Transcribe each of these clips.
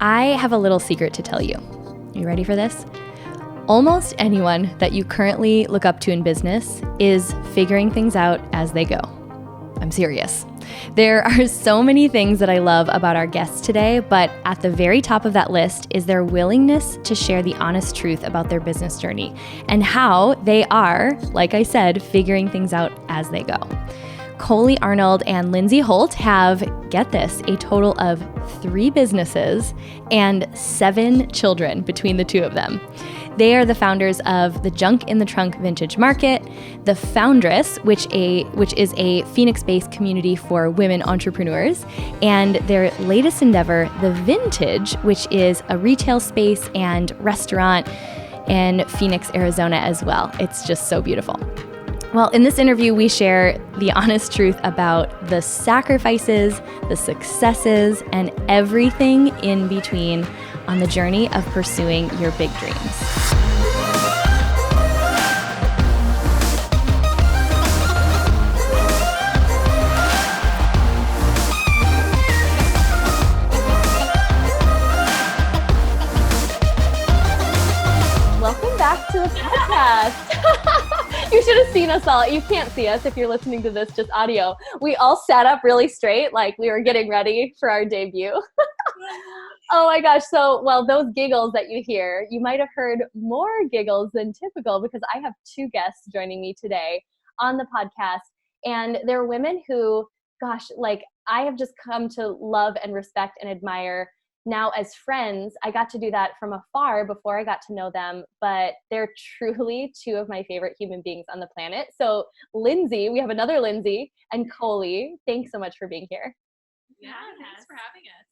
I have a little secret to tell you. You ready for this? Almost anyone that you currently look up to in business is figuring things out as they go. I'm serious. There are so many things that I love about our guests today, but at the very top of that list is their willingness to share the honest truth about their business journey and how they are, like I said, figuring things out as they go. Coley Arnold and Lindsey Holt have, get this, a total of 3 businesses and 7 children between the two of them. They are the founders of the Junk in the Trunk Vintage Market, the Foundress, which is a Phoenix-based community for women entrepreneurs, and their latest endeavor, the Vintage, which is a retail space and restaurant in Phoenix, Arizona as well. It's just so beautiful. Well, in this interview, we share the honest truth about the sacrifices, the successes, and everything in between on the journey of pursuing your big dreams. Welcome back to the podcast. You should have seen us all. You can't see us if you're listening to this, just audio. We all sat up really straight, like we were getting ready for our debut. Oh my gosh. So, well, those giggles that you hear, you might have heard more giggles than typical because I have 2 guests joining me today on the podcast. And they're women who, gosh, like I have just come to love and respect and admire now as friends. I got to do that from afar before I got to know them, but they're truly 2 of my favorite human beings on the planet. So Lindsey, we have another Lindsey, and Coley, thanks so much for being here. Yeah, thanks for having us.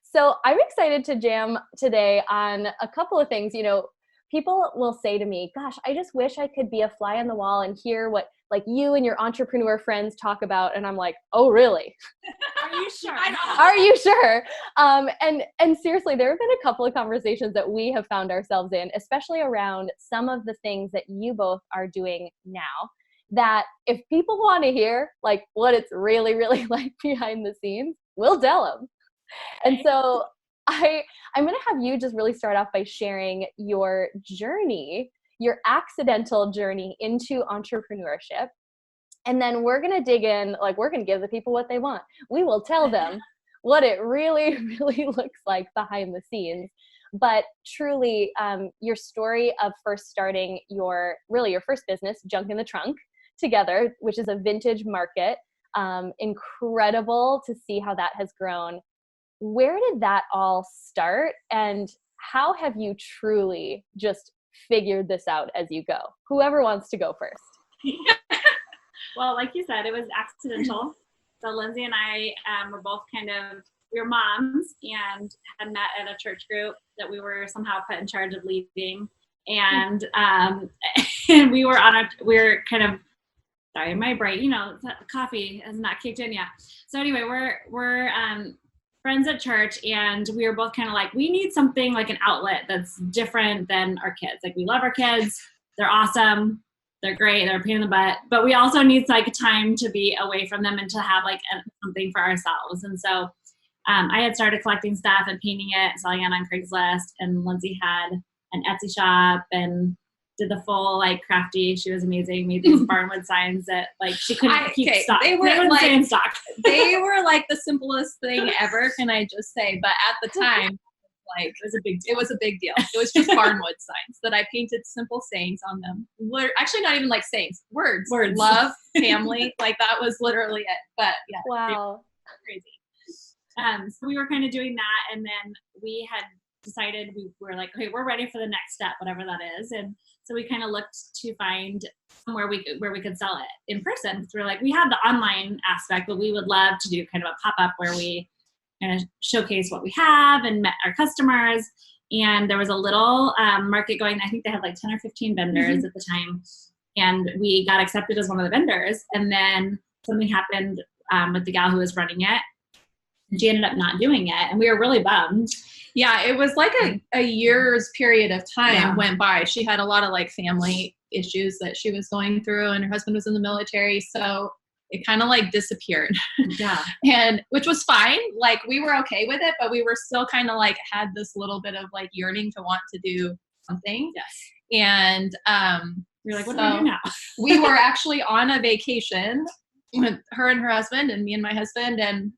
So I'm excited to jam today on a couple of things. You know, people will say to me, gosh, I just wish I could be a fly on the wall and hear what like you and your entrepreneur friends talk about. And I'm like, oh, really? Are you sure? Are you sure? And seriously, there have been a couple of conversations that we have found ourselves in, especially around some of the things that you both are doing now, that if people want to hear like what it's really, really like behind the scenes, we'll tell them. And so I'm going to have you just really start off by sharing your journey, your accidental journey into entrepreneurship. And then we're going to dig in, like we're going to give the people what they want. We will tell them what it really, really looks like behind the scenes. But truly, your story of first starting your first business, Junk in the Trunk, together, which is a vintage market. Incredible to see how that has grown. Where did that all start, and how have you truly just figured this out as you go? Whoever wants to go first. Well, like you said, it was accidental. So Lindsey and I were both we were moms and had met at a church group that we were somehow put in charge of leading. And and we were sorry, my brain, coffee has not kicked in yet. So anyway, we're friends at church, and we were both kind of like, we need something like an outlet that's different than our kids. Like, we love our kids. They're awesome. They're great. They're a pain in the butt, but we also need like time to be away from them and to have like something for ourselves. And so I had started collecting stuff and painting it, selling it on Craigslist, and Lindsey had an Etsy shop and did the full like crafty. She was amazing. Made these barnwood signs that like she couldn't keep stock. They were like in stock. They were like the simplest thing ever, can I just say? But at the time, like it was a big deal. It was just barnwood signs that I painted simple sayings on them. Actually, not even like sayings, words. Love, family, like that was literally it. But yeah, wow, crazy. So we were kind of doing that, and then we had decided we were like, okay, we're ready for the next step, whatever that is. And so we kind of looked to find somewhere where we could sell it in person. So we're like, we have the online aspect, but we would love to do kind of a pop-up where we kind of showcase what we have and met our customers. And there was a little market going. I think they had like 10 or 15 vendors at the time. And we got accepted as one of the vendors. And then something happened with the gal who was running it. She ended up not doing it. And we were really bummed. Yeah, it was like a year's period of time went by. She had a lot of like family issues that she was going through, and her husband was in the military. So it kind of like disappeared. Yeah. And which was fine. Like we were okay with it, but we were still kind of like had this little bit of like yearning to want to do something. Yes. And You're like, what do we do now? we were actually on a vacation with her and her husband and me and my husband and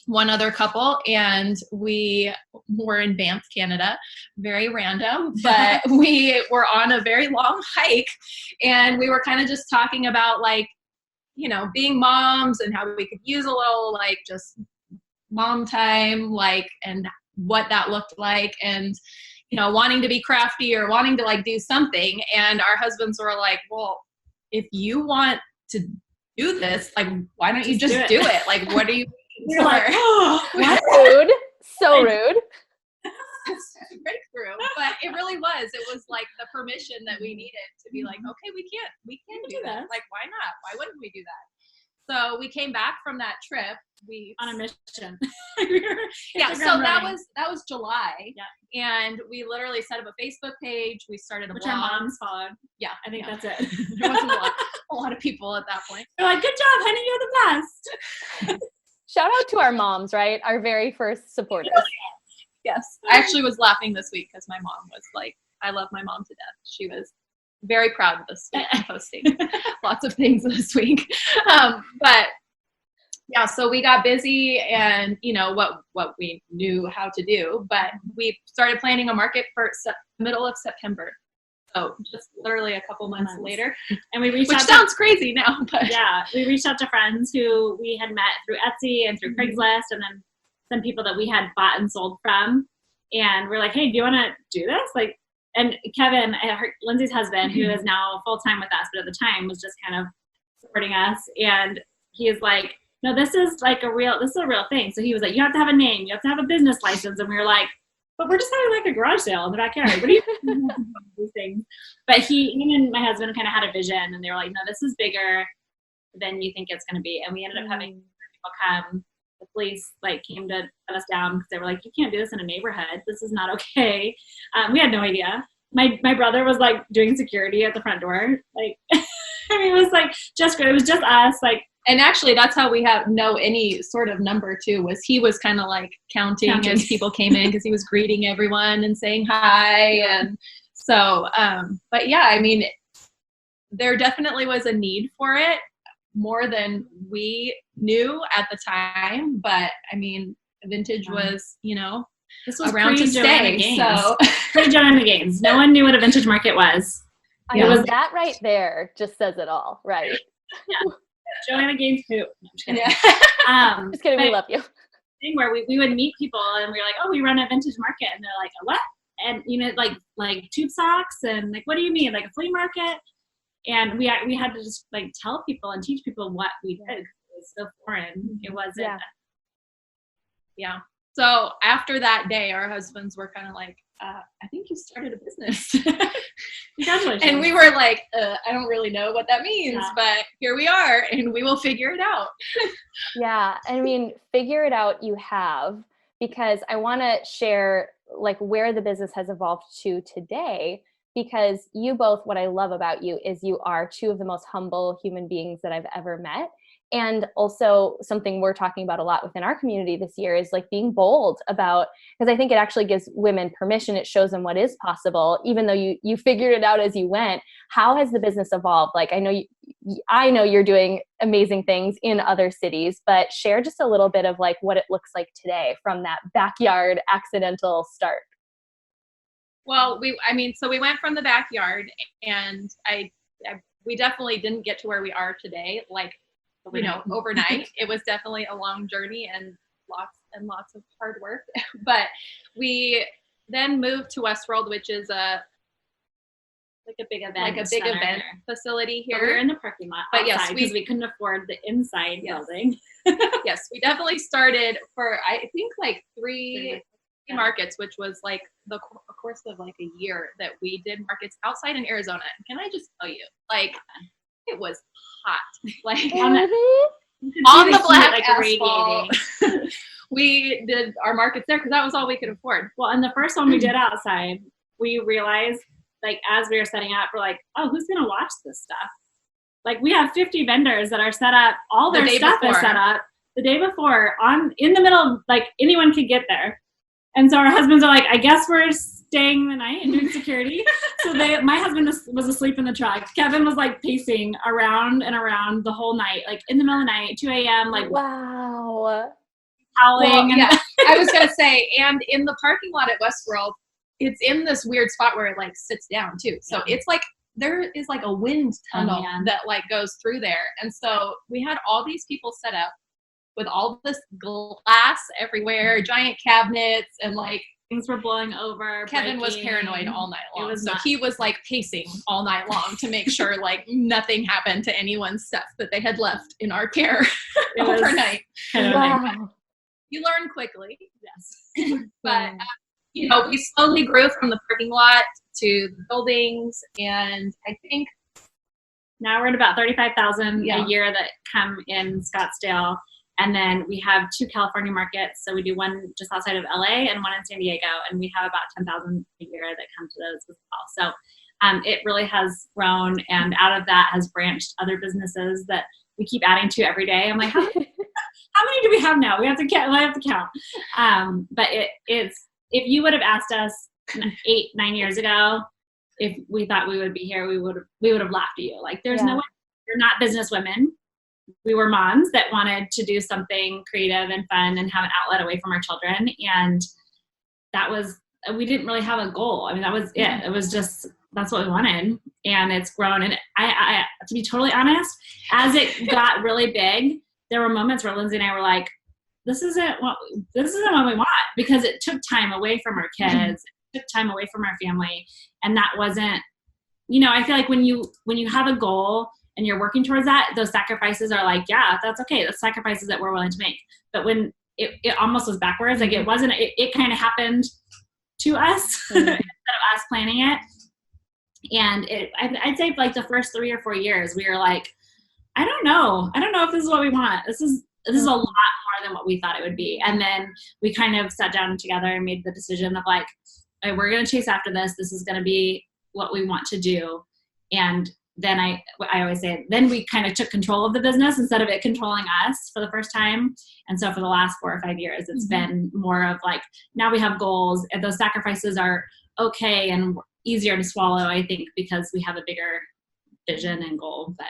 one other couple, and we were in Banff, Canada. Very random, but we were on a very long hike, and we were kind of just talking about like, you know, being moms and how we could use a little like just mom time, like, and what that looked like, and you know, wanting to be crafty or wanting to like do something. And our husbands were like, well, if you want to do this, like, why don't you just do it? Like, what are you You're like, oh, What? Rude. So rude. Breakthrough, but it really was. It was like the permission that we needed to be like, okay, we can do that. Like, why not? Why wouldn't we do that? So we came back from that trip. We on a mission. Yeah. So that was July. Yeah. And we literally set up a Facebook page. We started a Which blog. our moms followed. Yeah. I think that's it. There wasn't a lot of people at that point. They're like, good job, honey. You're the best. Shout out to our moms, right? Our very first supporters. Yes. I actually was laughing this week because my mom was like, I love my mom to death. She was very proud of this week posting lots of things this week. But yeah, so we got busy and you know what we knew how to do, but we started planning a market for middle of September. So just literally a couple months later. And we reached Which out sounds crazy now, but yeah, we reached out to friends who we had met through Etsy and through Craigslist, and then some people that we had bought and sold from. And we're like, hey, do you want to do this? Like, and Kevin, Lindsay's husband, who is now full-time with us, but at the time was just kind of supporting us. And he is like, no, this is a real thing. So he was like, you have to have a name, you have to have a business license. And we were like, but we're just having like a garage sale in the backyard. What do you think of these things? But he and my husband kind of had a vision, and they were like, no, this is bigger than you think it's going to be. And we ended up having people come. The police like came to shut us down because they were like, you can't do this in a neighborhood. This is not okay. We had no idea. My brother was like doing security at the front door. Like, I mean, it was like just good. It was just us. Like, and actually that's how we know any sort of number too, was he was kind of like counting as people came in because he was greeting everyone and saying hi. And so, but yeah, I mean, there definitely was a need for it, more than we knew at the time. But I mean, vintage was, you know, this was around to stay. So pre-Joanna Gaines. No one knew what a vintage market was. It was that right there just says it all, right? Yeah. Joanna Gaines poop. No, I'm just kidding. Yeah. Just kidding, we love you. Thing where we would meet people and we were like, oh, we run a vintage market, and they're like, a what? And you know, like tube socks, and like, what do you mean, like a flea market? And we had to just like tell people and teach people what we did. It was so foreign. It wasn't. Yeah. So after that day, our husbands were kind of like, I think you started a business. Congratulations. And we were like, I don't really know what that means, but here we are, and we will figure it out. Yeah. I mean, figure it out you have, because I want to share like where the business has evolved to today, because you both, what I love about you is you are two of the most humble human beings that I've ever met. And also something we're talking about a lot within our community this year is like being bold about, because I think it actually gives women permission. It shows them what is possible, even though you figured it out as you went. How has the business evolved? Like, I know you're doing amazing things in other cities, but share just a little bit of like what it looks like today from that backyard accidental start. Well, we went from the backyard, and we definitely didn't get to where we are today, like, you know, overnight. It was definitely a long journey and lots of hard work. But we then moved to Westworld, which is a big event facility here. But we were in the parking lot, but yes, because we couldn't afford the inside building. Yes, we definitely started for I think like three markets, which was like the course of like a year that we did markets outside in Arizona. Can I just tell you, like, it was hot, like on the black like asphalt. We did our markets there because that was all we could afford. Well, and the first one we did outside, we realized, like, as we were setting up, we're like, oh, who's gonna watch this stuff? Like we have 50 vendors that are set up. All their stuff is set up the day before in the middle, like anyone could get there. And so our husbands are like, I guess we're staying the night and doing security. So my husband was asleep in the truck. Kevin was like pacing around and around the whole night, like in the middle of the night, 2 a.m. like wow, howling. Well, yeah, I was gonna say, and in the parking lot at Westworld, it's in this weird spot where it like sits down too. So it's like there is like a wind tunnel that like goes through there. And so we had all these people set up with all this glass everywhere, giant cabinets, and like things were blowing over. Kevin was paranoid all night long. So he was like pacing all night long to make sure like nothing happened to anyone's stuff that they had left in our care overnight. Wow. You learn quickly. Yes. But, you know, we slowly grew from the parking lot to the buildings. And I think now we're at about 35,000 a year that come in Scottsdale. And then we have 2 California markets. So we do one just outside of LA and one in San Diego. And we have about 10,000 a year that come to those as well. So it really has grown. And out of that has branched other businesses that we keep adding to every day. I'm like, how many do we have now? We have to count. I have to count. But it's, if you would have asked us 8-9 years ago, if we thought we would be here, we would have laughed at you. Like, there's no way. You're not business women. We were moms that wanted to do something creative and fun and have an outlet away from our children. And we didn't really have a goal. I mean, that was it. It was just, that's what we wanted. And it's grown. And I to be totally honest, as it got really big, there were moments where Lindsay and I were like, this isn't what we want, because it took time away from our kids, it took time away from our family. And that wasn't, you know, I feel like when you have a goal and you're working towards that, those sacrifices are like, yeah, that's okay. That's sacrifices that we're willing to make. But when it almost was backwards, like it wasn't, it kind of happened to us instead of us planning it. And I'd say like the first 3 or 4 years, we were like, I don't know if this is what we want. This is a lot more than what we thought it would be. And then we kind of sat down together and made the decision of like, right, we're going to chase after this. This is going to be what we want to do. And then I always say, then we kind of took control of the business instead of it controlling us for the first time. And so for the last 4 or 5 years, it's been more of like, now we have goals, and those sacrifices are okay and easier to swallow, I think, because we have a bigger vision and goal. But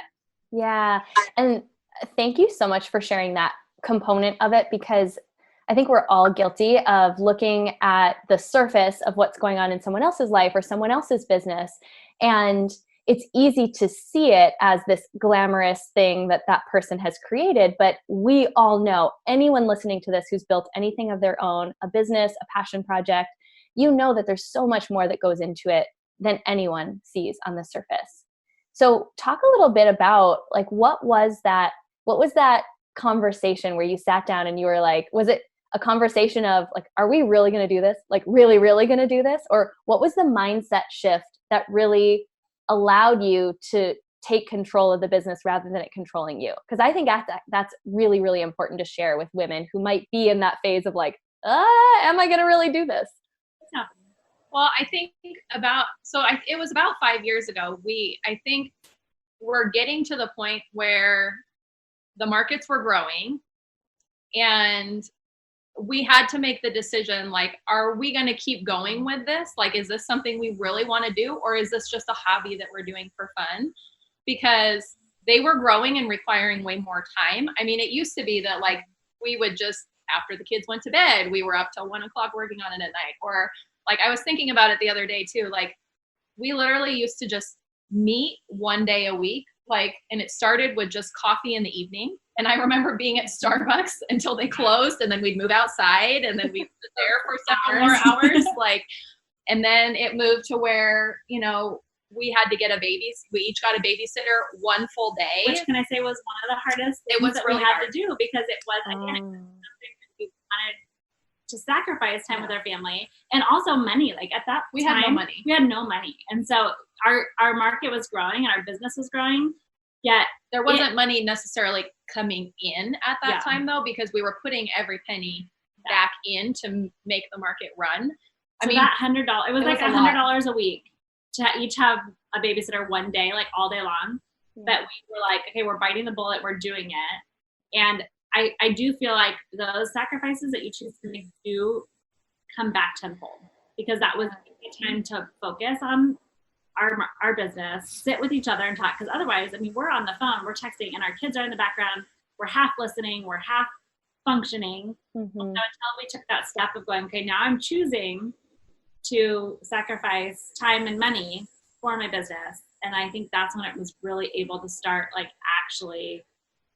yeah. And thank you so much for sharing that component of it, because I think we're all guilty of looking at the surface of what's going on in someone else's life or someone else's business. And it's easy to see it as this glamorous thing that person has created. But we all know, anyone listening to this who's built anything of their own, a business, a passion project, you know that there's so much more that goes into it than anyone sees on the surface. So talk a little bit about like, what was that conversation where you sat down and you were like, was it a conversation of like, are we really going to do this? Like really, really going to do this? Or what was the mindset shift that really allowed you to take control of the business rather than it controlling you? Because I think that's really, really important to share with women who might be in that phase of like, am I going to really do this? Well, I think it was about 5 years ago. I think we're getting to the point where the markets were growing and we had to make the decision, like, are we going to keep going with this? Like, is this something we really want to do? Or is this just a hobby that we're doing for fun? Because they were growing and requiring way more time. I mean, it used to be that like, we would just, after the kids went to bed, we were up till 1 o'clock working on it at night. Or like, I was thinking about it the other day too. Like, we literally used to just meet 1 day a week. Like, and it started with just coffee in the evening. And I remember being at Starbucks until they closed, and then we'd move outside, and then we'd sit there for several more hours. Like, and then it moved to where, you know, we had to get we each got a babysitter 1 full day. Which, can I say, was one of the hardest things that really we had to do, because it was, again, it was something that we wanted to sacrifice time with our family, and also money. Like, at that we time, had no money. We had no money. And so our market was growing and our business was growing. Yet there wasn't money necessarily coming in at that time, though, because we were putting every penny back in to make the market run. So I mean, that $100, it was like $100 a week to each have a babysitter 1 day, like all day long. But we were like, okay, we're biting the bullet, we're doing it. And I do feel like those sacrifices that you choose to make do come back tenfold, because that was a time to focus on our business, sit with each other and talk. Because otherwise, I mean, we're on the phone, we're texting, and our kids are in the background. We're half listening, we're half functioning. Mm-hmm. So until we took that step of going, okay, now I'm choosing to sacrifice time and money for my business. And I think that's when it was really able to start like actually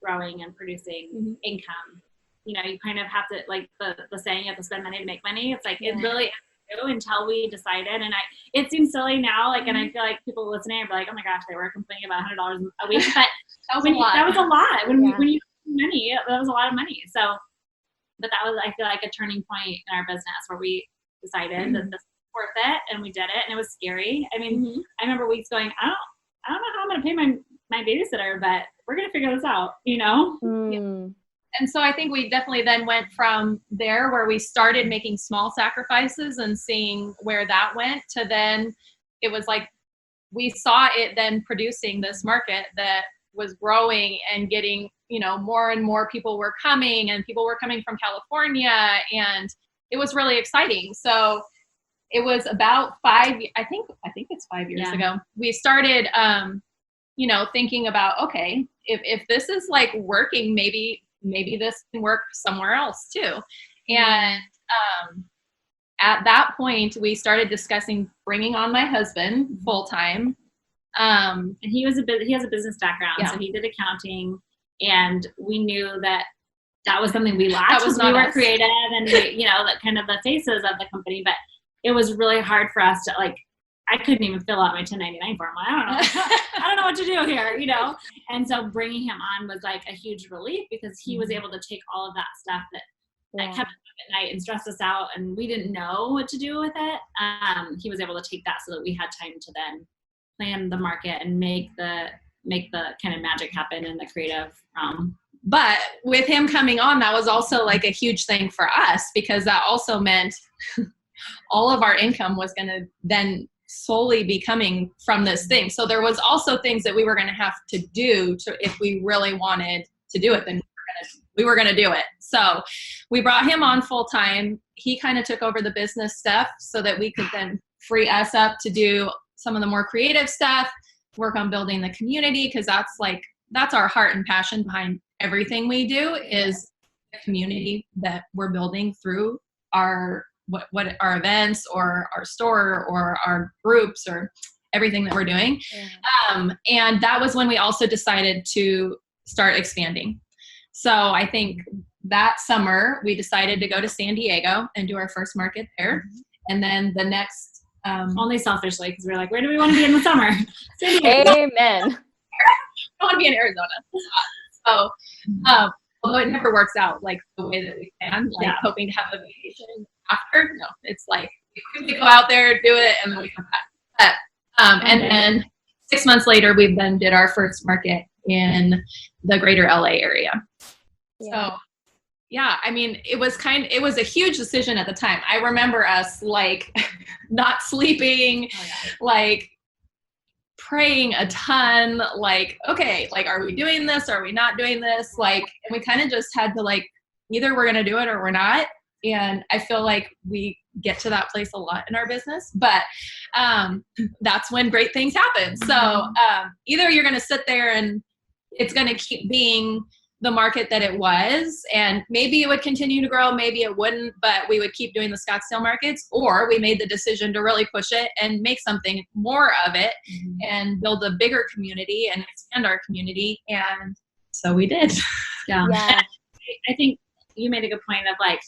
growing and producing income. You know, you kind of have to, like the saying, you have to spend money to make money. It's like, it really is true until we decided. And it seems silly now, like, and I feel like people listening are like, oh my gosh, they were complaining about $100 a week, but that was a lot. When you money, that was a lot of money. So, but that was, I feel like, a turning point in our business where we decided that this was worth it, and we did it, and it was scary. I mean, I remember weeks going, I don't know how I'm going to pay my babysitter, but we're going to figure this out, you know? Yeah. And so I think we definitely then went from there, where we started making small sacrifices and seeing where that went, to then it was like we saw it then producing this market that was growing and getting, you know, more and more people were coming, and people were coming from California, and it was really exciting. So it was about I think it's 5 years ago, we started, you know, thinking about, okay, if this is like working, maybe this can work somewhere else too. And at that point, we started discussing bringing on my husband full time. And he has a business background, so he did accounting, and we knew that was something we lacked. We were creative, and we, you know, that kind of the faces of the company, but it was really hard for us to, like, I couldn't even fill out my 1099 form. I don't know. I don't know what to do here, you know? And so bringing him on was like a huge relief, because he was able to take all of that stuff that kept us up at night and stressed us out, and we didn't know what to do with it. He was able to take that so that we had time to then plan the market and make the kind of magic happen in the creative realm. But with him coming on, that was also like a huge thing for us, because that also meant all of our income was going to then solely be coming from this thing. So there was also things that we were going to have to do if we really wanted to do it, then we were going to do it. So we brought him on full time. He kind of took over the business stuff so that we could then free us up to do some of the more creative stuff, work on building the community, because that's our heart and passion behind everything we do, is the community that we're building through our what our events or our store or our groups or everything that we're doing. And that was when we also decided to start expanding. So I think that summer we decided to go to San Diego and do our first market there. And then the next only selfishly, because we're like, where do we want to be in the summer? Amen. I want to be in Arizona. So although it never works out like the way that we plan, like hoping to have a vacation after. No, it's like we go out there, do it, and then we come back. But, and then 6 months later, we then did our first market in the greater LA area. So I mean, it was a huge decision at the time. I remember us like not sleeping, like praying a ton, like, okay, like, are we doing this? Are we not doing this? Like, and we kind of just had to, like, either we're going to do it or we're not. And I feel like we get to that place a lot in our business, but that's when great things happen. So either you're going to sit there and it's going to keep being the market that it was, and maybe it would continue to grow, maybe it wouldn't, but we would keep doing the Scottsdale markets, or we made the decision to really push it and make something more of it and build a bigger community and expand our community. And so we did. Yeah. I think you made a good point of like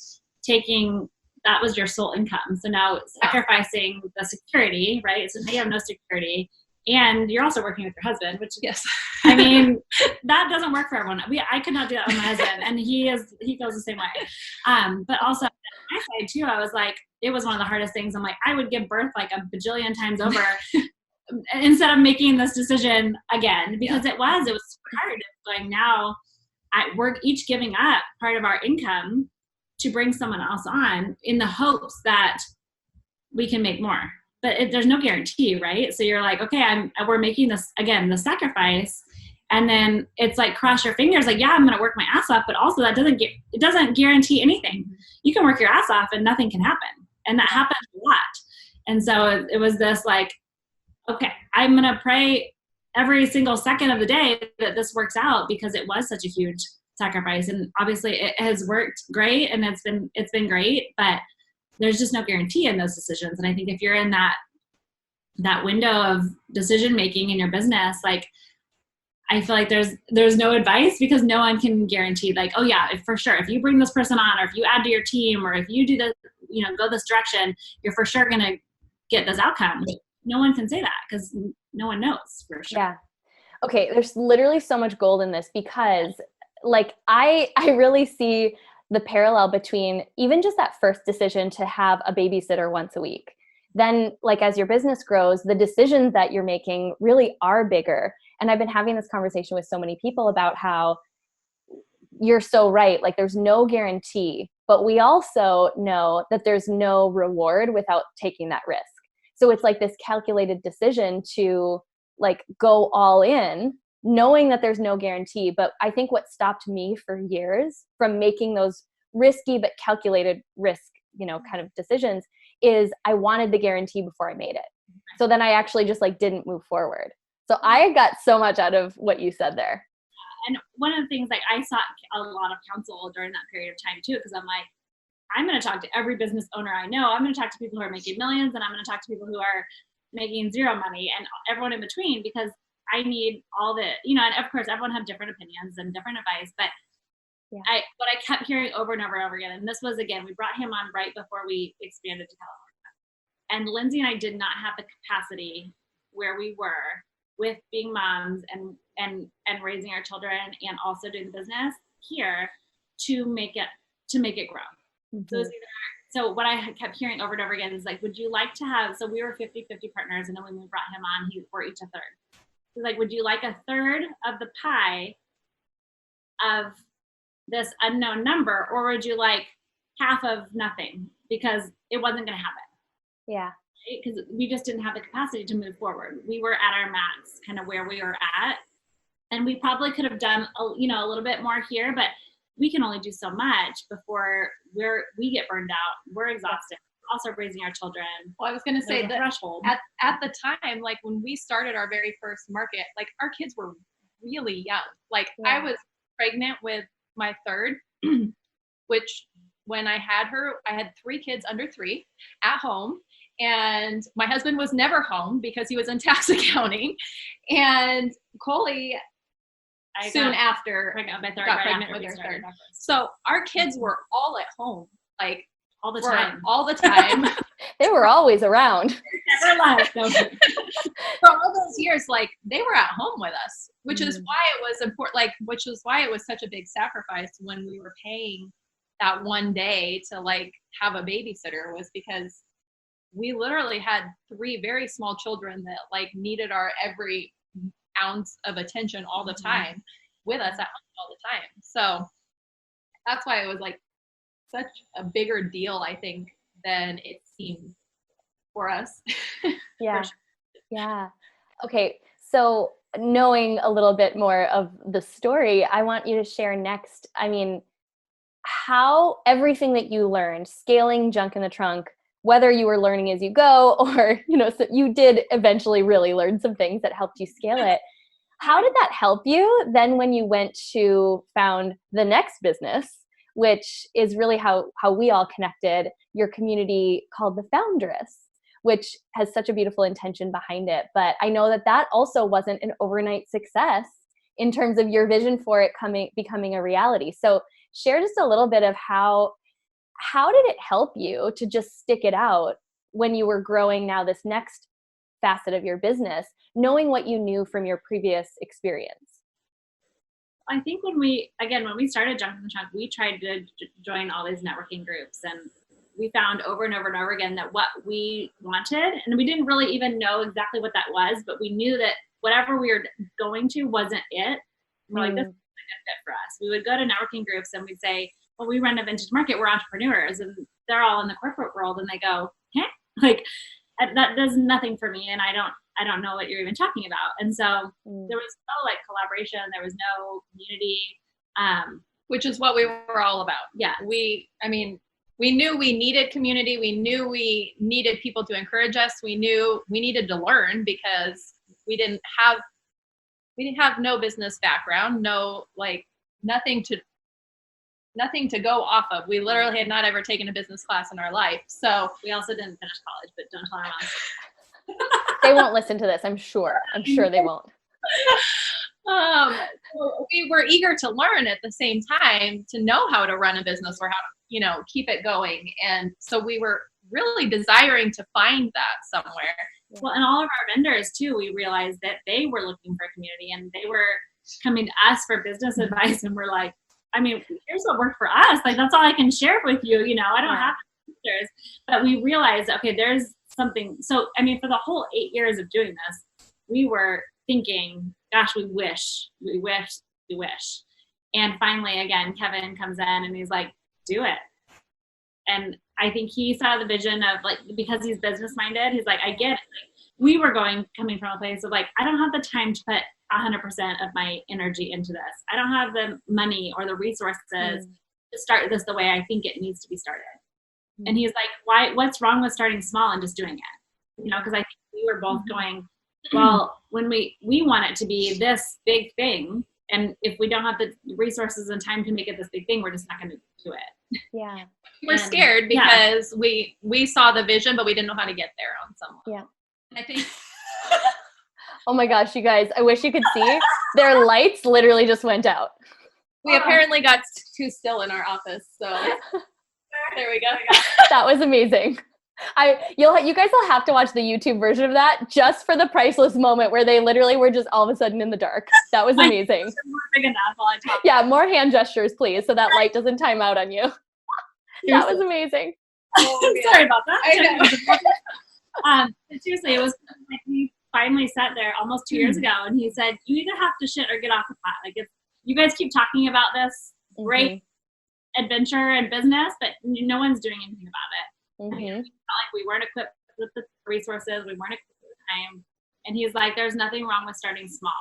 that was your sole income. So now sacrificing the security, right? So now you have no security. And you're also working with your husband, which I mean, that doesn't work for everyone. I could not do that with my husband, and he goes the same way. But also on my side too, I was like, it was one of the hardest things. I'm like, I would give birth like a bajillion times over instead of making this decision again, because it was super hard. Like now, we're each giving up part of our income to bring someone else on in the hopes that we can make more. But there's no guarantee, right? So you're like, okay, we're making this, again, the sacrifice, And then it's like cross your fingers, like, yeah, I'm going to work my ass off, but also it doesn't guarantee anything. You can work your ass off and nothing can happen. And that happens a lot. And so it was this like, okay, I'm going to pray every single second of the day that this works out, because it was such a huge sacrifice. And obviously it has worked great, and it's been great, but there's just no guarantee in those decisions. And I think if you're in that window of decision making in your business, like, I feel like there's no advice, because no one can guarantee, like, oh yeah, for sure, if you bring this person on, or if you add to your team, or if you do this, go this direction, you're for sure going to get this outcome. No one can say that, because no one knows for sure. Yeah. Okay. There's literally so much gold in this, because like, I really see the parallel between even just that first decision to have a babysitter once a week. Then, like, as your business grows, the decisions that you're making really are bigger. And I've been having this conversation with so many people about how you're so right. Like, there's no guarantee, but we also know that there's no reward without taking that risk. So it's like this calculated decision to like go all in, knowing that there's no guarantee. But I think what stopped me for years from making those risky but calculated risk, kind of decisions, is I wanted the guarantee before I made it. So then I actually just like didn't move forward. So I got so much out of what you said there. And one of the things, like, I sought a lot of counsel during that period of time too, because I'm like, I'm going to talk to every business owner I know. I'm going to talk to people who are making millions, and I'm going to talk to people who are making zero money, and everyone in between, because I need all the, and of course everyone have different opinions and different advice, but yeah. What I kept hearing over and over and over again, and this was, again, we brought him on right before we expanded to California. And Lindsay and I did not have the capacity where we were with being moms and raising our children and also doing the business here to make it grow. Mm-hmm. So what I kept hearing over and over again is like, would you like to have, so we were 50-50 partners, and then when we brought him on, we're each a third. So like, would you like a third of the pie of this unknown number, or would you like half of nothing, because it wasn't going to happen? Yeah. Because we just didn't have the capacity to move forward. We were at our max, kind of where we were at, and we probably could have done a little bit more here, but we can only do so much before we get burned out. We're exhausted. Also raising our children. Well, I was going to say the threshold. At the time, like when we started our very first market, like our kids were really young. Like I was pregnant with my third, which when I had her, I had 3 kids under 3 at home. And my husband was never home because he was in tax accounting. And Coley soon after got pregnant with her third. So our kids were all at home, like all the time. They were always around. Never left. For all those years, like they were at home with us, which is why it was important. Like, which was why it was such a big sacrifice when we were paying that one day to like have a babysitter, was because we literally had 3 very small children that like needed our every ounce of attention all the time with us at home all the time. So that's why it was like such a bigger deal, I think, than it seemed for us. Yeah. Yeah. Okay. So knowing a little bit more of the story, I want you to share next, I mean, how everything that you learned, scaling Junk in the Trunk, whether you were learning as you go or, so you did eventually really learn some things that helped you scale it. How did that help you then when you went to found the next business, which is really how we all connected, your community called the Foundress, which has such a beautiful intention behind it. But I know that also wasn't an overnight success in terms of your vision for it becoming a reality. So share just a little bit of how did it help you to just stick it out when you were growing now this next facet of your business, knowing what you knew from your previous experience? I think when we started Junk in the Trunk, we tried to join all these networking groups, and we found over and over and over again that what we wanted, and we didn't really even know exactly what that was, but we knew that whatever we were going to wasn't it. We're like, this isn't a good fit for us. We would go to networking groups and we'd say, well, we run a vintage market, we're entrepreneurs, and they're all in the corporate world, and they go, like, that does nothing for me, and I I don't know what you're even talking about. And so there was no like collaboration. There was no community. Which is what we were all about. Yeah. We knew we needed community. We knew we needed people to encourage us. We knew we needed to learn because we didn't have no business background, no, like nothing to go off of. We literally had not ever taken a business class in our life. So we also didn't finish college, but don't tell our moms. They won't listen to this. I'm sure they won't. So we were eager to learn at the same time to know how to run a business or how to, keep it going. And so we were really desiring to find that somewhere. Well, and all of our vendors too, we realized that they were looking for a community and they were coming to us for business advice. And we're like, I mean, here's what worked for us. Like, that's all I can share with you. I don't have answers. But we realized, okay, there's something. So, I mean, for the whole 8 years of doing this, we were thinking, gosh, we wish. And finally, again, Kevin comes in and he's like, do it. And I think he saw the vision of like, because he's business minded, he's like, I get it. Like, we were coming from a place of like, I don't have the time to put 100% of my energy into this. I don't have the money or the resources to start this the way I think it needs to be started. And he's like, what's wrong with starting small and just doing it? Because I think we were both going, well, when we want it to be this big thing, and if we don't have the resources and time to make it this big thing, we're just not going to do it. Yeah. We're scared because we saw the vision, but we didn't know how to get there on some level. Yeah. I think. Oh my gosh, you guys, I wish you could see. Their lights literally just went out. We apparently got too still in our office, so there we go. That was amazing. You guys will have to watch the YouTube version of that just for the priceless moment where they literally were just all of a sudden in the dark. That was amazing. Yeah, more hand gestures, please, so that light doesn't time out on you. That was amazing. Oh, sorry about that. I know. But seriously, it was like we finally sat there almost 2 years ago, and he said, "You either have to shit or get off the pot. Like, if you guys keep talking about this great adventure and business, but no one's doing anything about it." I mean, we felt like we weren't equipped with the resources, we weren't equipped with the time. And he's like, there's nothing wrong with starting small.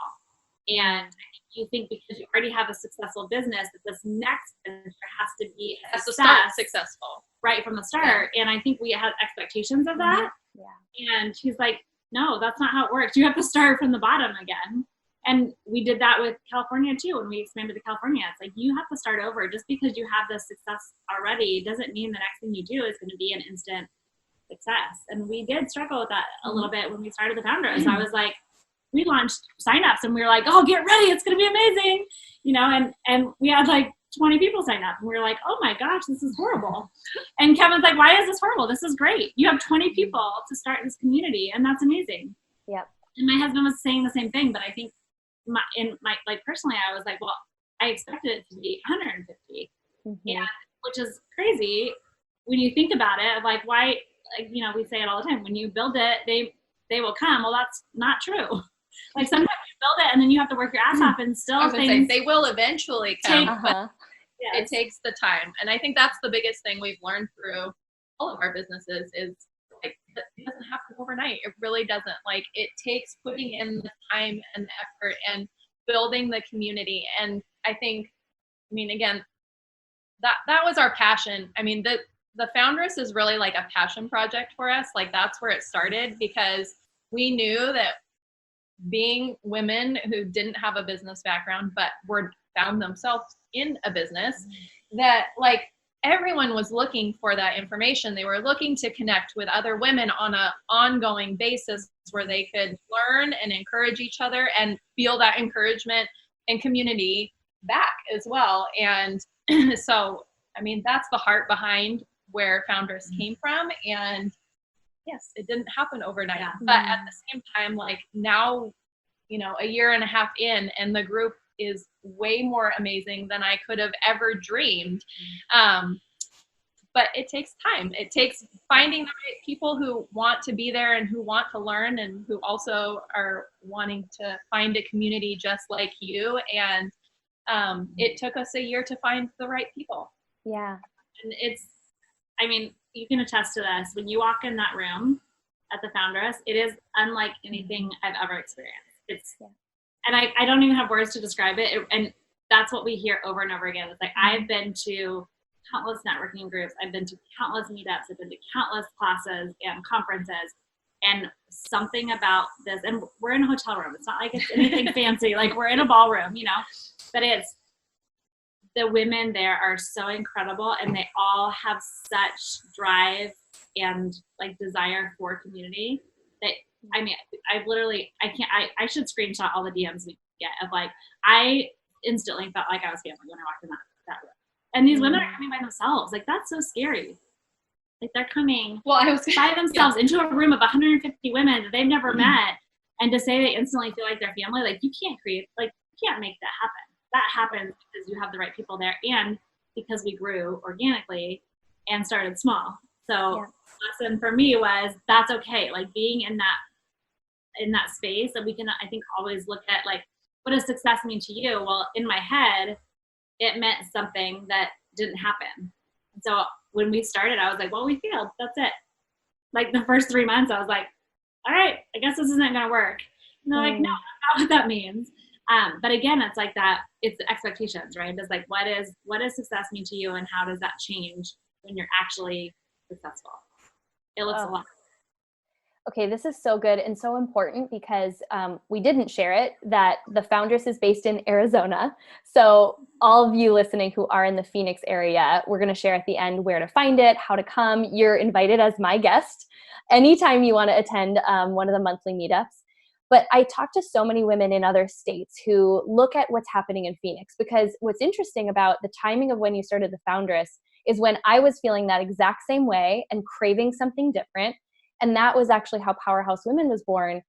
And I think you think because you already have a successful business that this next venture has to be successful right from the start. And I think we had expectations of that. And he's like, no, that's not how it works. You have to start from the bottom again. And we did that with California too. When we expanded to California, it's like, you have to start over. Just because you have this success already doesn't mean the next thing you do is going to be an instant success. And we did struggle with that a little bit when we started the Foundress. I was like, we launched signups and we were like, oh, get ready. It's going to be amazing. And we had like 20 people sign up and we were like, oh my gosh, this is horrible. And Kevin's like, why is this horrible? This is great. You have 20 people to start this community and that's amazing. Yep. And my husband was saying the same thing, but I think personally, I was like, well, I expected it to be 150, and which is crazy when you think about it. Like, why? Like, we say it all the time. When you build it, they will come. Well, that's not true. Like sometimes you build it, and then you have to work your ass off, and still they will eventually come. But Yes. It takes the time, and I think that's the biggest thing we've learned through all of our businesses is. Like, it doesn't happen overnight. It really doesn't. Like, it takes putting in the time and the effort and building the community. And I think, again, that was our passion. I mean, the Foundress is really like a passion project for us. Like, that's where it started because we knew that being women who didn't have a business background but found themselves in a business, that like everyone was looking for that information. They were looking to connect with other women on an ongoing basis where they could learn and encourage each other and feel that encouragement and community back as well. And so, that's the heart behind where Foundress came from. And yes, it didn't happen overnight, but at the same time, like now, a year and a half in, and the group is way more amazing than I could have ever dreamed. But it takes time. It takes finding the right people who want to be there and who want to learn and who also are wanting to find a community just like you. And it took us a year to find the right people. Yeah. And you can attest to this. When you walk in that room, at the Foundress. It is unlike anything I've ever experienced. And I don't even have words to describe it. And that's what we hear over and over again. It's like, I've been to countless networking groups. I've been to countless meetups. I've been to countless classes and conferences. And something about this, and we're in a hotel room. It's not like it's anything fancy. Like, we're in a ballroom, but it's, the women there are so incredible, and they all have such drive and like desire for community that, I mean, I should screenshot all the DMs we get of like, I instantly felt like I was family when I walked in that room. And these women are coming by themselves. Like, that's so scary. Like, they're coming by themselves into a room of 150 women that they've never met. And to say they instantly feel like they're family, like, you can't make that happen. That happens because you have the right people there, and because we grew organically and started small. So the lesson for me was, that's okay. Like, being in that space, that we can, I think, always look at like, what does success mean to you? Well, in my head, it meant something that didn't happen. And so when we started, I was like, well, we failed. That's it. Like, the first 3 months, I was like, all right, I guess this isn't going to work. And they're like, no, that's not what that means. But again, it's like that, it's the expectations, right? It's like, what does success mean to you, and how does that change when you're actually successful? It looks a lot. Okay, this is so good and so important, because we didn't share it, that the Foundress is based in Arizona. So all of you listening who are in the Phoenix area, we're going to share at the end where to find it, how to come. You're invited as my guest anytime you want to attend one of the monthly meetups. But I talk to so many women in other states who look at what's happening in Phoenix, because what's interesting about the timing of when you started the Foundress is when I was feeling that exact same way and craving something different. And that was actually how Powerhouse Women was born,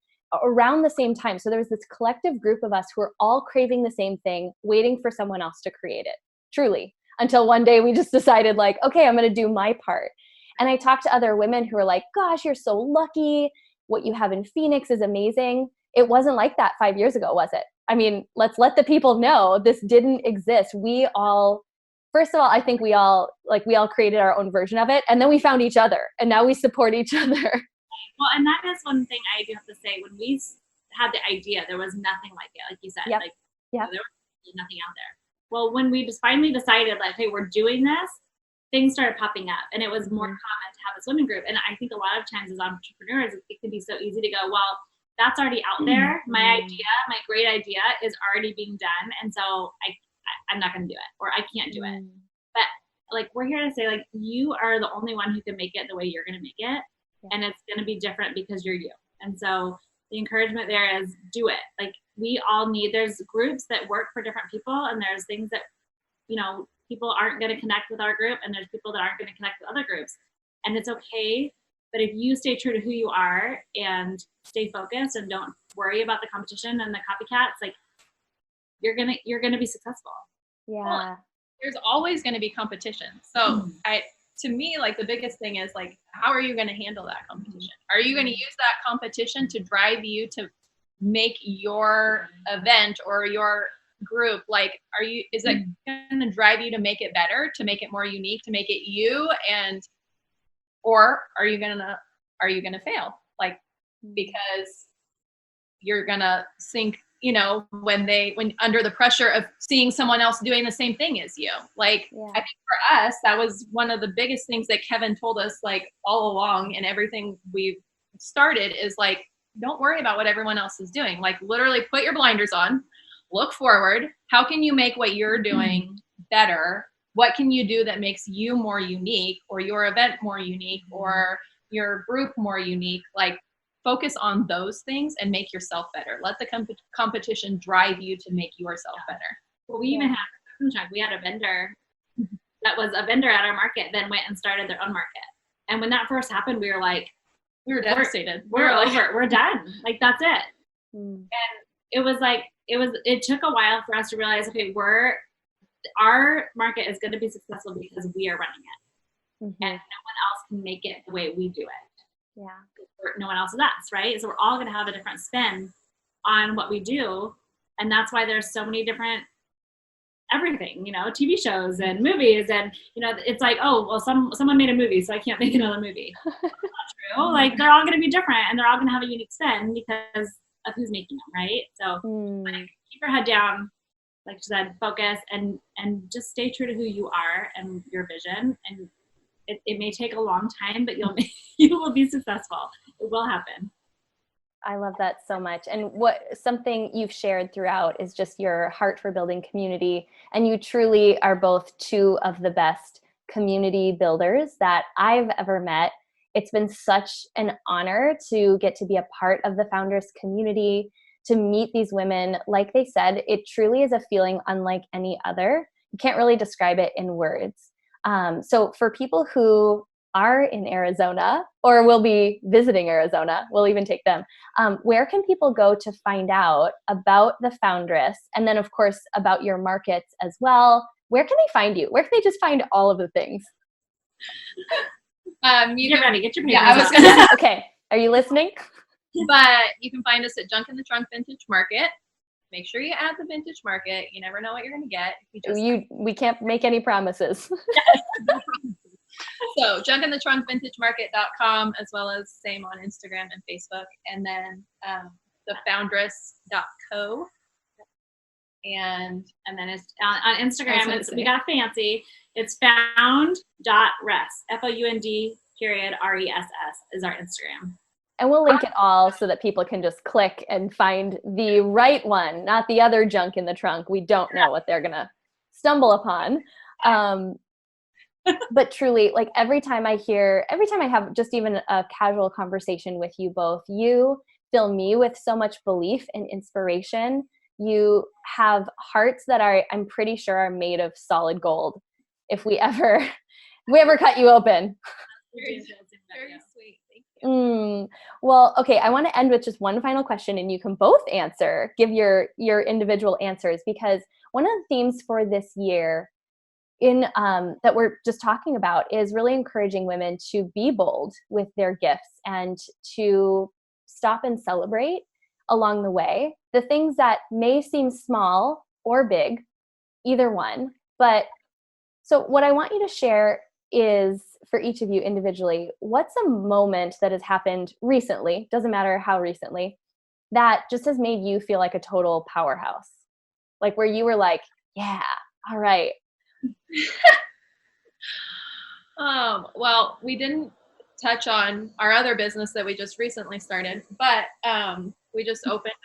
around the same time. So there was this collective group of us who were all craving the same thing, waiting for someone else to create it, truly, until one day we just decided, like, okay, I'm going to do my part. And I talked to other women who were like, gosh, you're so lucky. What you have in Phoenix is amazing. It wasn't like that 5 years ago, was it? I mean, let's let the people know this didn't exist. First of all, I think we all created our own version of it, and then we found each other, and now we support each other. Well, and that is one thing I do have to say. When we had the idea, there was nothing like it, like you said. Yep. There was nothing out there. Well, when we just finally decided, like, hey, we're doing this, things started popping up, and it was more common to have this women group. And I think a lot of times as entrepreneurs, it can be so easy to go, well, that's already out there. My great idea is already being done. And so I'm not going to do it, or I can't do it. But like, we're here to say, like, you are the only one who can make it the way you're going to make it. Yeah. And it's going to be different because you're you. And so the encouragement there is, do it. Like, we all there's groups that work for different people, and there's things that, people aren't going to connect with our group, and there's people that aren't going to connect with other groups. And it's okay. But if you stay true to who you are and stay focused and don't worry about the competition and the copycats, like, you're gonna be successful. Yeah. Well, there's always going to be competition. So to me, like, the biggest thing is, like, how are you going to handle that competition? Are you going to use that competition to drive you to make your event or your group, like, is it going to drive you to make it better, to make it more unique, to make it you, or are you gonna fail? Like, because you're gonna sink, when under the pressure of seeing someone else doing the same thing as you. Like, I think for us, that was one of the biggest things that Kevin told us, like, all along, and everything we've started is, like, don't worry about what everyone else is doing. Like, literally put your blinders on, look forward. How can you make what you're doing better? What can you do that makes you more unique, or your event more unique, or your group more unique? Like, focus on those things and make yourself better. Let the competition drive you to make yourself better. Well, we even had a vendor that was a vendor at our market, then went and started their own market. And when that first happened, we were devastated. We're over. We're done. Like, that's it. And it was like, it took a while for us to realize, okay, our market is going to be successful because we are running it. And no one else can make it the way we do it. Yeah. No one else is us, right? So we're all going to have a different spin on what we do. And that's why there's so many different everything, you know, TV shows and movies, and you know, it's like, oh well, someone made a movie, so I can't make another movie. That's not true. Like they're all going to be different, and they're all going to have a unique spin because of who's making them, right? So like, keep your head down, like you said, focus, and just stay true to who you are and your vision. And it may take a long time, but you will be successful. It will happen. I love that so much. And something you've shared throughout is just your heart for building community. And you truly are both two of the best community builders that I've ever met. It's been such an honor to get to be a part of the Foundress community, to meet these women. Like they said, it truly is a feeling unlike any other. You can't really describe it in words. So for people who are in Arizona or will be visiting Arizona, we'll even take them. Where can people go to find out about the Foundress? And then of course about your markets as well. Where can they find you? Where can they just find all of the things? Get ready, get your papers. Yeah, I was gonna Okay. Are you listening? But you can find us at Junk in the Trunk Vintage Market. Make sure you add the vintage market. You never know what you're going to get. We can't make any promises. So junkintheTrunkVintageMarket.com, as well as same on Instagram and Facebook. And then the Foundress.co. And then it's on Instagram. We got fancy. It's found.res. FOUND.RESS is our Instagram. And we'll link it all so that people can just click and find the right one, not the other junk in the trunk. We don't know what they're going to stumble upon. But truly, like every time I have just even a casual conversation with you both, you fill me with so much belief and inspiration. You have hearts that I'm pretty sure are made of solid gold. If we ever cut you open. Very sweet. Thank you. Well, okay. I want to end with just one final question, and you can both give your individual answers, because one of the themes for this year that we're just talking about is really encouraging women to be bold with their gifts and to stop and celebrate along the way the things that may seem small or big, either one. But so what I want you to share is, for each of you individually, what's a moment that has happened recently, doesn't matter how recently, that just has made you feel like a total powerhouse? Like where you were like, yeah, all right. Well, we didn't touch on our other business that we just recently started, but we just opened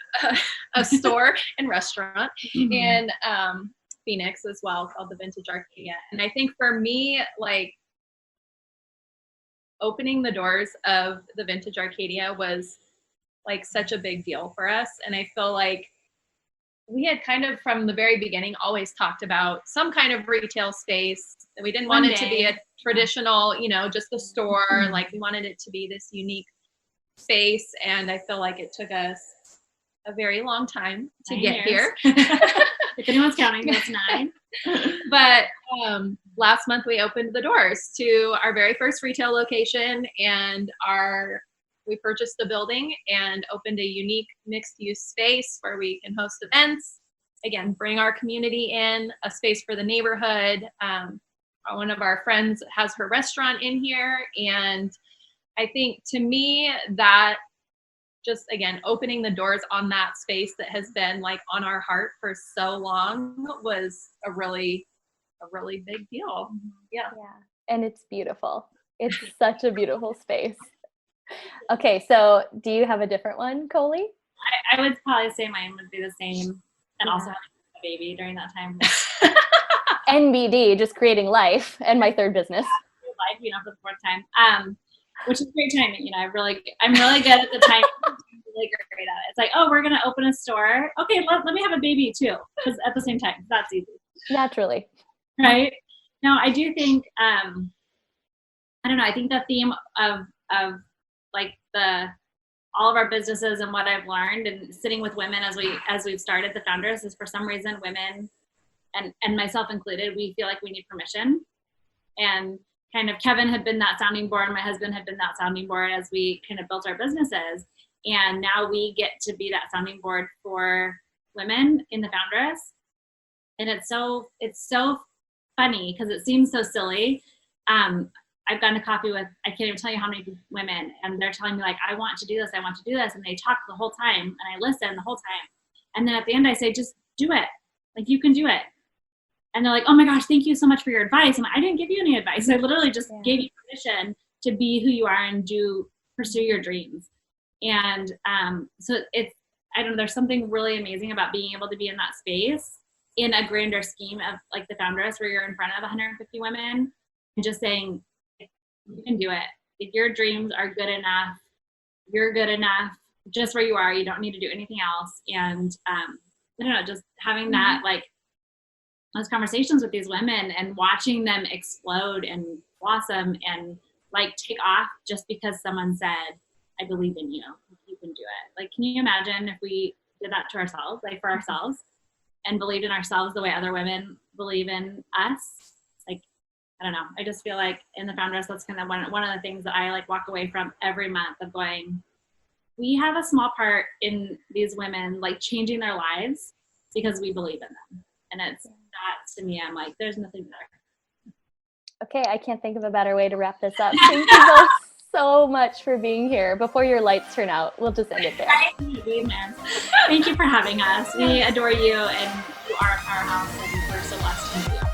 a store and restaurant in Phoenix as well, called the Vintage Arcadia. And I think for me, like, opening the doors of the Vintage Arcadia was like such a big deal for us. And I feel like we had kind of from the very beginning always talked about some kind of retail space. We didn't want it to be a traditional, just a store. Like we wanted it to be this unique space. And I feel like it took us a very long time to get here. If anyone's counting, that's 9. But last month we opened the doors to our very first retail location, and we purchased the building and opened a unique mixed-use space where we can host events. Again, bring our community in, a space for the neighborhood. One of our friends has her restaurant in here, and I think to me that just, again, opening the doors on that space that has been like on our heart for so long was a really big deal. Yeah. And it's beautiful. It's such a beautiful space. Okay, so do you have a different one, Coley? I would probably say mine would be the same, and also having a baby during that time. NBD, just creating life, and my third business. Life, for the 4th time. Which is great timing. I'm really good at the time. I'm really great at it. It's like, oh, we're gonna open a store. Okay, let me have a baby too, because at the same time, that's easy. Naturally, right? Now, I do think I don't know. I think the theme of like all of our businesses and what I've learned and sitting with women as we've started the Foundress is, for some reason, women and myself included, we feel like we need permission. And kind of Kevin had been that sounding board, my husband had been that sounding board as we kind of built our businesses. And now we get to be that sounding board for women in the Foundress. And it's so funny because it seems so silly. I've gotten a coffee with, I can't even tell you how many women, and they're telling me like, I want to do this, and they talk the whole time, and I listen the whole time. And then at the end I say, just do it. Like, you can do it. And they're like, oh my gosh, thank you so much for your advice. And I didn't give you any advice. I literally just gave you permission to be who you are and pursue your dreams. And so I don't know, there's something really amazing about being able to be in that space in a grander scheme of like the Foundress, where you're in front of 150 women and just saying, you can do it. If your dreams are good enough, you're good enough just where you are. You don't need to do anything else. And I don't know, just having that, like, those conversations with these women and watching them explode and blossom and like take off just because someone said, I believe in you, you can do it. Like, can you imagine if we did that to ourselves, like for ourselves, and believed in ourselves the way other women believe in us? Like, I don't know. I just feel like in the Foundress, that's kind of one of the things that I like walk away from every month of going, we have a small part in these women, like changing their lives because we believe in them. And it's that, to me, I'm like, there's nothing better. Okay, I can't think of a better way to wrap this up. Thank you both so much for being here. Before your lights turn out, we'll just end it there. Thank you for having us. We adore you, and you are a powerhouse, and we're so blessed to meet you.